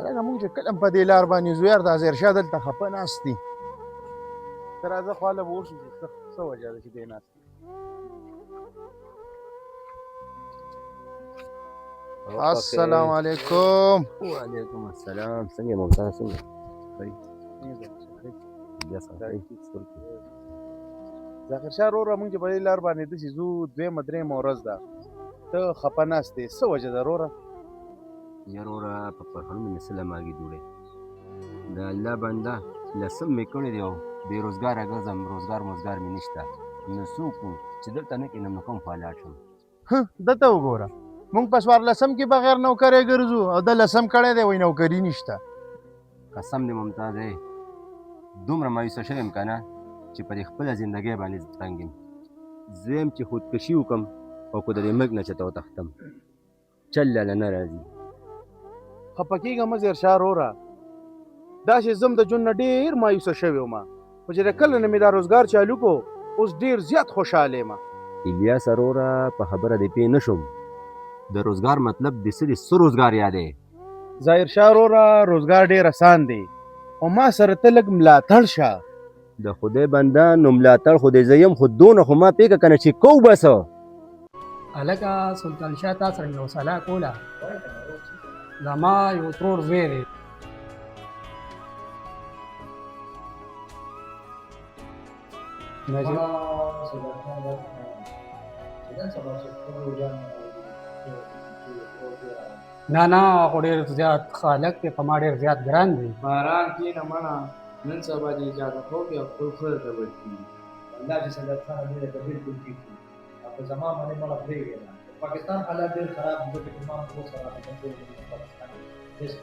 هلکه مونږ چې کله هم په دې لار باندې ځو یار دا ظاهرشاه دلته خفه ناست دي ته راځه خواله به وشو چې څه وجه ده چې دی ناست دي السلام علیکم. وعلیکم السلام. څنګه ممتاز څنګه ظاهرشاه وروره مونږ چې په دې لار باندې داسې ځو دویمه درېیمه ورځ ده ته خفه ناست دی څه وجه ده وروره؟ یار وروره په پرخانو مې څه لماږي دوړې د الله بنده لسم مې کړی دی او بېروزګاره ګرځم روزګار موزګار مې نشته نو څوک وو چې دلته نه کښېنم نو کوم خوا لاړ شم دته وګوره مونږ په 14 کې بغیر نوکرۍ ګرځو او د لسم کړی دی وایي نوکري نشته. قسم دې ممتاز دی دومره مایوسه شوی یم که نه چې په دې خپله زندګۍ باندې تنګ یم زه یم چې خودکشي وکړم او که د دې مرګ نه چېرته وتښتم چل لاله نه راځي. خفه کېږه مه ظاهرشاه وروره داسې زه هم د ژوند نه ډېر مایوسه شوی وم خو چې د کله نه مې دا روزګار چالو کو اوس ډېر زیات خوشحاله یم. الیاس وروره په خبره دې پوه نه شوم د روزګار مطلب د څه دی څه روزګار یادی؟ ظاهرشاه وروره روزګار ډېر اسان دی او ما سره ته لږ ملاتړ شه. د خدای بنده نو ملاتړ خو دې زه یم خو دونه خو ما پوهېږه که نه چې کو بس هلکه سلطان شاه تا سره یو صلاح کوله زما یو ترور زوی دی نه نه خو ډېر زیات خالق دی په ما ډېر زیات ګران دی. باران کښېنه مړه نن سبا دې اجازه خوب یا خپل خدای ته ورکړي الله چې صدر خان دې ته بالکل ټیک دي او په زما باندې مړه پرېږدي پاکستان حالات ډېر خراب دي ځکه چې ما خو سره د کنټرول پاکستان هیڅ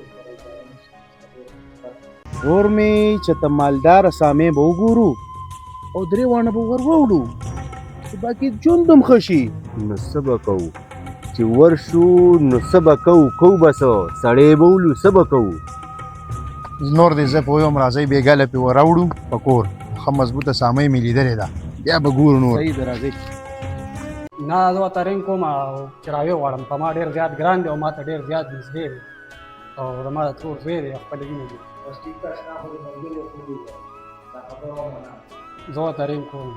اور مې چې ته مالداره سامې به وګورو او درې واڼه به ور ووړو چې باقي ژوند هم ښه شي. نو څه به کوو چې ورشو نو څه به کوو به څه سړی به ولو څه به کوو نور دې زه پوهېږم راځئ بېګله پې ور راوړو په کور ښه مضبوطه سامۍ مې لیدلې ده بیا به ګورو نور. صحیح ده راځئ. نه زه ورته رنګ کوم او چې راویې غواړم په ما ډېر زیات ګران دی او ما ته ډېر زیات نږدې دی او زما د ترور زوی دی خپلې وینې دي زه ورته رنګ کوم.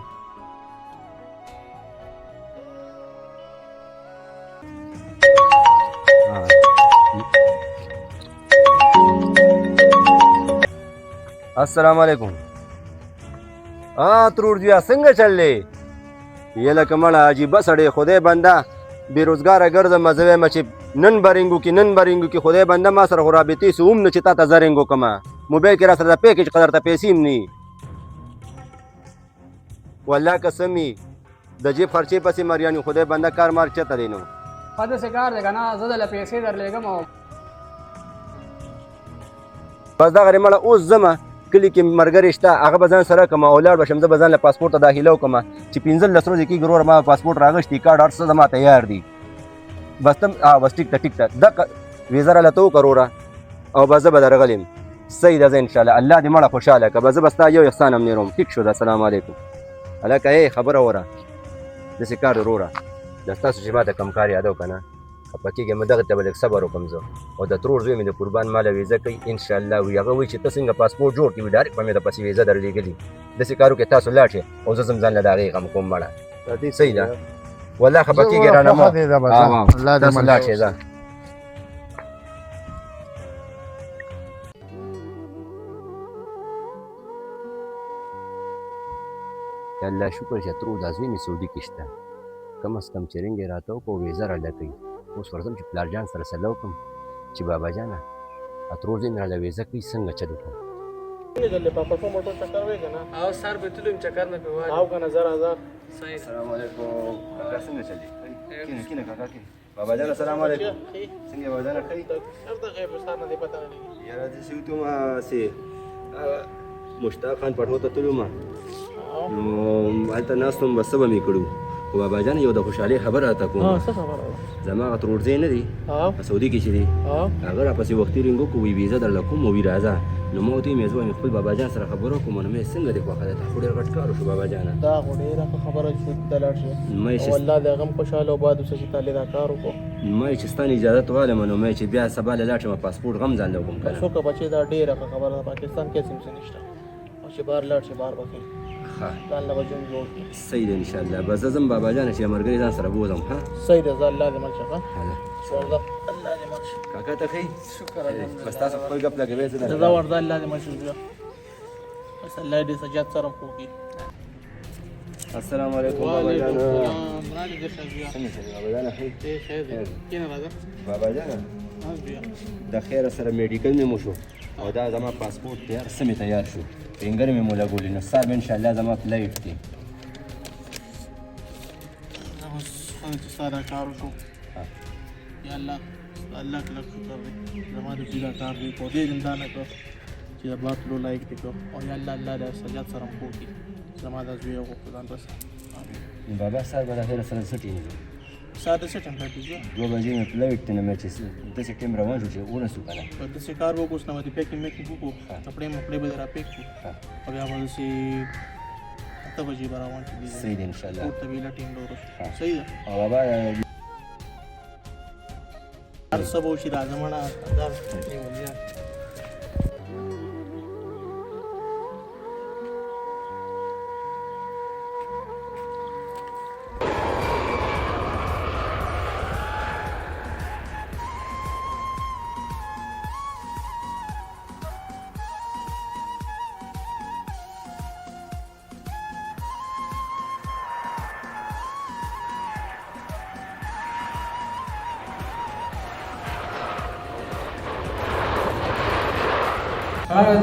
السلام علیکم. ترور جیا څنګه چل دی؟ یې لکه مړه عجیبه سړی خدای بنده بېروزګاره ګرځم زه وایم چې نن به رنګ وکړي خدای بنده ما سره خو رابطې سو هم نه چې تا ته زه رنګ وکړمه موبایل کې را سره د پیکج قدر ته پیسې هم نه والله قسم وي د جیب خرچې پسې مریانې خدای بنده کار مار چېرته دی نو ښه داسې کار دی که نه زه دله پیسې درلېږم او بس دغه مړه اوس ځمه کلي کې ملګري شته هغه به ځان سره کړم او ولاړ به شم زه به ځان له پاسپورټ ته داخله وکړم چې 15 ورځې کېږي وروره ما پاسپورټ راغشتي کارډ هر څه زما تیار دي بس ته بس ټیک ته دغه ویزه راله ته وکړه وروره او بس زه به درغلی یم صحیح ده زه انشاءالله الله دې مړه خوشحاله کړه به زه به ستا یو احسان هم نه روم ټیک شو ده السلام علیکم. هلکه خبره وره داسې کار وروره د ستاسو چې ما ته کوم کار یادو که نه خفه کېږم دغه ته به لږ صبر وکړم زه او د ترور زوی مې د قربان ماله ویزه کوي انشاءالله وي هغه وایي چې ته څنګه پاسپورټ جوړ کړي وي ډایرکټ به مې درپسې ویزه درلېږلي داسې کار وکړې تاسو لاړ شئ او زه ځم ځان له د هغې غم کوم مړه صحیح ده والله خفه کېږې رانه مه تاسو لاړ شئ ځه الله شکر چې ترور دا زوی مې سعودي کې شته کم از کم چې رنګ یې راته وکړو ویزه راله کوي اوس ورځم چې پلار جان سره سلا وکړم چې بابا جانه ترور زوی مې راله ویزه کوي څنګه چل وکړم او سر به تلو چکر نه پیوال او کنه زرا صحیح. السلام علیکم کاکا څنګه چلې کینه کاکا کینه بابا جان السلام علیکم څنګه بابا جان ښه ارته غیبستان نه دی پته نه یاره دې سې ته ما سي مشتاق خان پټو ته تلو ما نو هلته ناستم بس به مې کړو خو بابا جان یو د خوشحالۍ خبره راته کوم څه خبره زما هغه ترور ځای نه دی په سعودي کې چې دی هغه راپسې وختي رنګ وکړو وي ویزه درله کوم وي راځه نو ما ورته ویې زه وایم خپل بابا جان سره خبره وکړم نو مې څنګه دې خوښه ده تا خو ډېر غټ کار وشو بابا جانه دا خو ډېره ښه خبره چې ته لاړ شې والله د هغه هم خوشحاله وباد اوسه چې تا لې دا کار وکړو ما چې ستانه اجازه واله منو مې چې بیا سبا له لاړ شم پاسپورت غم ځان لوم کنه څوک بچي دا ډیره خبره ده پاکستان کې سم څه نشته او چې بار لاړ شي بار وکړي ها ځان له وجون جوړ کړي صحیح ده ان شاء الله بس زم بابا جان چې مرګري ځان سره بوزم ها صحیح ده ځان لازم مل شي هلا ورده الله دې مل شي کاکا ته خی شکر الحمدلله بس تاسو خپل غپ لګوي زه دا ورده الله دې مل شي بس الله دې سجاد سره کوي السلام علیکم بابا جان راځي د شجاع څنګه څنګه بابا جان خی خیر کینه راځه بابا جان ناز بیا د خیر سره میډیکل مې مو شو او دا زما پاسپورت تیار سمې تیار شو فنګر مې مولا ګولې نو سار ان شاء الله زما فلایټ دی اوس څنګه ساده کار وشو یا الله الله کله شکر دې زما دې دا کار دې کو دې زنده نه کو چې دا باتلو لایک دې کو او یا الله الله دې سجاد سره کوي زما د زوی او خدان بس بابا صاحب د خیر سره سټی نه ساده څه ټیم پاتې جو 2 بجې مې فلایټ ته نه مې چې د ټیم روان شو چې ونه سو کنه په دې کار وو کوس نه مې پیکینګ میکینګ وکړو کپڑے مپړې به را پیک کړو او بیا به سي 8 بجې روان شو صحیح ده ان شاء الله ته ویلا ټیم ډور صحیح ده او بابا هر څه به شي راځم نه آزاد نیولیا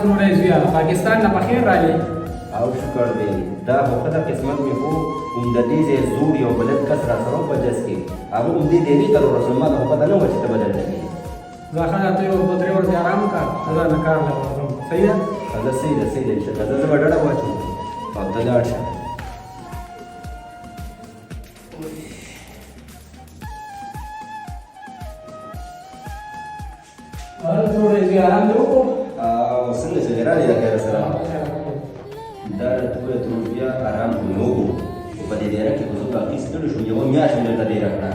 تروړې زویا پاکستان نه بخیر رالی او شکر دی دا وخته قسمت مې خو هم د دې زې زور یو بلد کس را سره په جس کې هغه هم دې دې تر رسول الله په پته نه و چې ته بدل دی ځکه ته یو 2-3 ورځې آرام کا دا نه کار لګوم صحیح ده دا صحیح ده صحیح ده ان شاء الله زه به ډډه واچم او ته لاړ شه تروړې زویا آرام دی وکړو او څنګه چې راځي دا خیر سره دا ټول ټول بیا آرام کوو په دې ډیر کې خو باقي ستړي شو یو میاشت مې ته ډیر کړه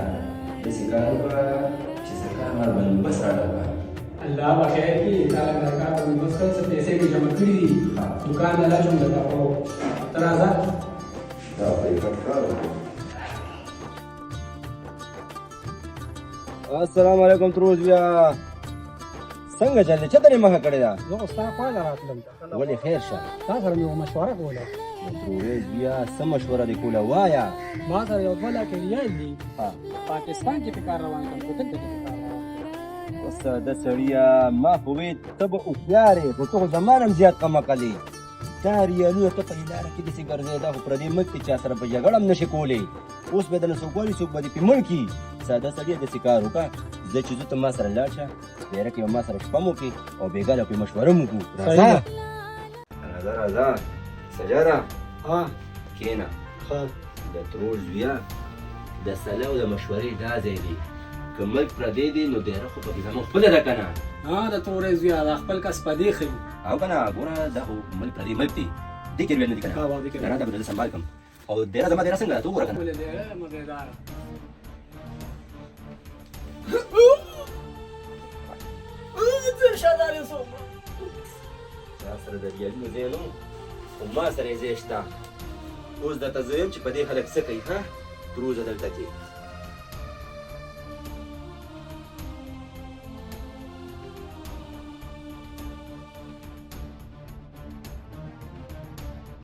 د سکار وکړه چې سکار مال باندې بس راځه الله بخیر کی تعالی برکات او بس څه پیسې به جمع کړی دي دکان نه لاجم دا او ترازه دا په یو کار السلام علیکم تروز بیا څنګه چلې چې درې مخه کړی دا زه خو ستا خوا ته راتلم ولې خیر شه تا سره مې یوه مشوره کوله تروز بیا څه مشوره دې کوله وایه ما سره یو دوه لاکه ریال دي ها پاکستان کې په کار روان کړم په دلته کې په کار روان اوس د سړیا ما خو وې ته به هوښیار یې خو ته خو زما نه هم زیات کمه کلې دا ریالونه ته په لاره کې داسې ګرځې دا خو پردي ملک کې چا سره په جګړه هم نشي کولی اوس به درنه څوک وایي څوک به دې پې مړ کړي ساده سړی داسې کار وکړه زه چې زه ته ما سره لاړ شه ډېره کې به ما سره شپه مو وکړي او بېګا له پې مشوره مو وکړو راځه راځه سجاده ها کښېنه د ترور زویه د سلا او د مشورې دا ځای دی که ملک پردی دی نو ډېره خو پکې زموږ خپله ده که نه ها د تورې زویا دا خپل کس په دې ښیي او که نه ګوره دا خو ملک پردی ملک دی دې کې ویل نه دي که نه نه دا به زه سنبال کړم او ډېره زما ډېره څنګه ده ته وګوره که نه ولې ډېره مزېدار تا سره د ریالونو ځای نه خو ما سره یې ځای شته اوس درته زه یم چې په دې خلک څه کوي ها تر اوسه دلته کې